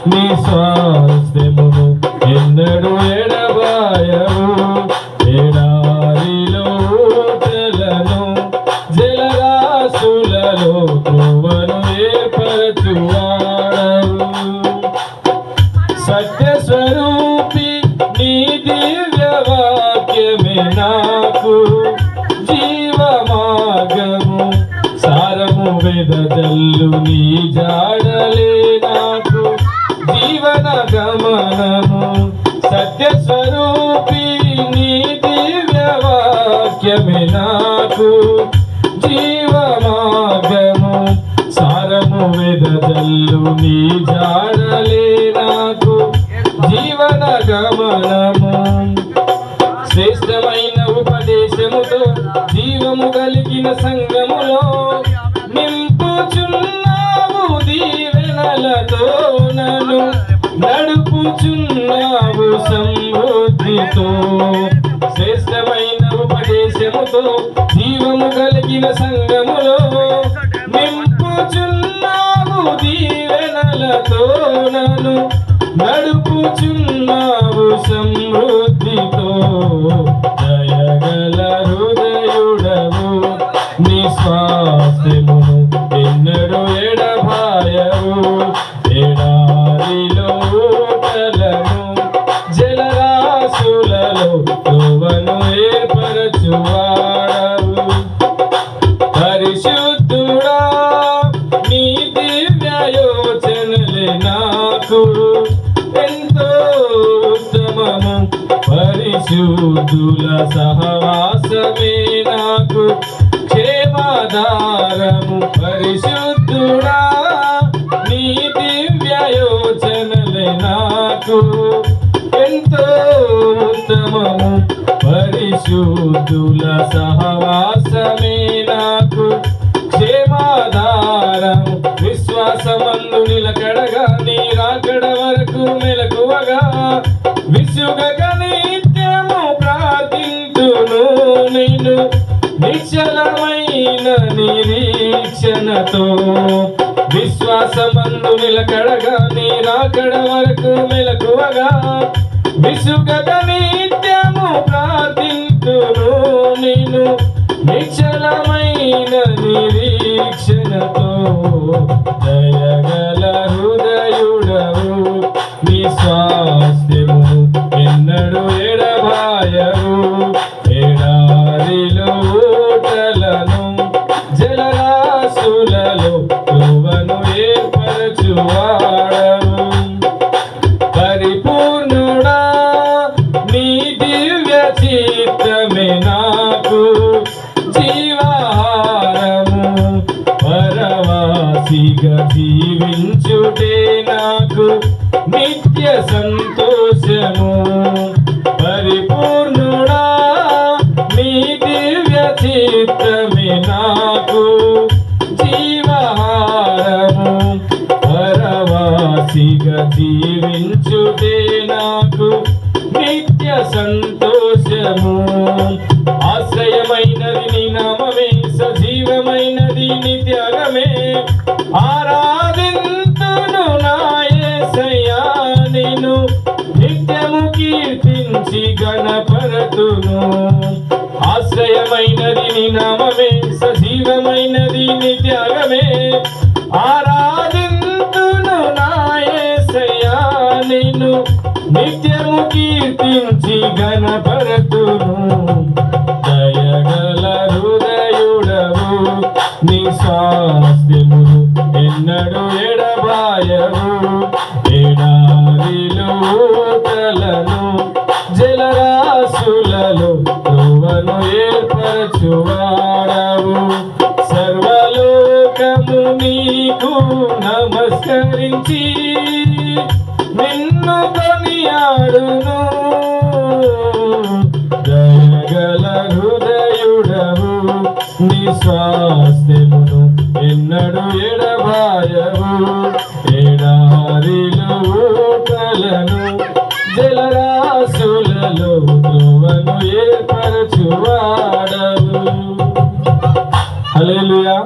నీ స్వాస్థ్యమును ఎన్నడు ఎడబాయవు. ఎడారిలో ఊటలను జలరాశులలో త్రోవను ఏర్పరచువాడవు. సత్యస్వరూపి నీ దివ్య వాక్యమే నాకు జీవమార్గము. సారము వెదజల్లు నీ జాడలే నాకు జీవన గమనము. సత్యస్వరూపి నీ దివ్య వాక్యమే నాకు జీవమార్గము. సారము వెదజల్లు నీ జాడలే నాకు జీవన గమనము. శ్రేష్టమైన ఉపదేశముతో జీవము కలిగిన సంగములో నింపుచున్నావు. దీవెనలతో నన్ను నడుపుచున్నావు సమృద్ధితో. శ్రేష్టమైన ఉపదేశముతో జీవము కలిగిన సంగములో నింపుచున్నావు. దీవెనలతో నన్ను నడుపుచున్నావు సమృద్ధితో. దయగల హృదయుడవు నీ స్వాస్థ్యమును ఎన్నడు ఎడబాయవు. ఎడారిలో ఊటలను జలరాశులలో త్రోవను ఏర్పరచువాడవు. పరిశుద్ధుడా నీ దివ్య యోచనలే నాకు ఎంతో ఉత్తమము. పరిశుద్ధుల సహవాసమే నాకు క్షేమాధారము. పరిశుద్ధుడా నీ దివ్య యోచనలే నాకు ఎంతో ఉత్తమము. పరిశుద్ధుల సహవాసమే నాకు క్షేమాధారము. విశ్వాసమందు నిలకడగా నీ రాకడ వరకు మెలకువగా విసుగక నిత్యము ప్రార్థింతును నిన్ను నిశ్చలమైన నిరీక్షణతో. విశ్వాసమందు నిలకడగా నీ రాకడ వరకు మెలకువగా విసుగక నిత్యము ప్రార్థింతును నిన్ను నిశ్చలమైన నిరీక్షణతో. దయగల హృదయుడవు నీ స్వాస్థ్యము ఎన్నడు ఎడబాయవు. ఎడారిలో ఊటలను జలరాశులలో త్రోవను ఏర్పరచువాడవు. పరిపూర్ణుడా నీ దివ్య చిత్తమే నాకు జీవాహారము. పరవాసిగా జీవించుటే నాకు నిత్య సంతోషము. పరిపూర్ణుడా నీ దివ్య చిత్తమే నాకు జీవాహారము. పరవాసిగా జీవించుటే నాకు నిత్య సంతోషము. ఆశ్రయమైనది నీ నామమే సజీవమైనది నీ త్యాగమే. ఆరాధింతును నా యేసయ్యా నిన్ను నిత్యము కీర్తించి గణపరతును. ఆశ్రయమైనది నీ నామమే సజీవమైనది నీ త్యాగమే. ఆరాధింతును నా యేసయ్యా నిన్ను నిత్యము కీర్తించి గణపరతును. దయగల హృదయుడవు నీ స్వాస్థ్యమును ఎన్నడు ఎడబాయవు. ఎడారిలో ఊటలను జలరాశులలో త్రోవను ఏర్పరచువాడవు. సర్వలోకము నీకు నమస్కరించి నిన్ను కొనియాడును. దయగల హృదయుడవు నీ స్వాస్థ్యమును ఎన్నడు ఎడబాయవు. ఎడారిలో ఊటలను జలరాశులలో త్రోవను ఏర్పరచువాడవు. హల్లెలూయా.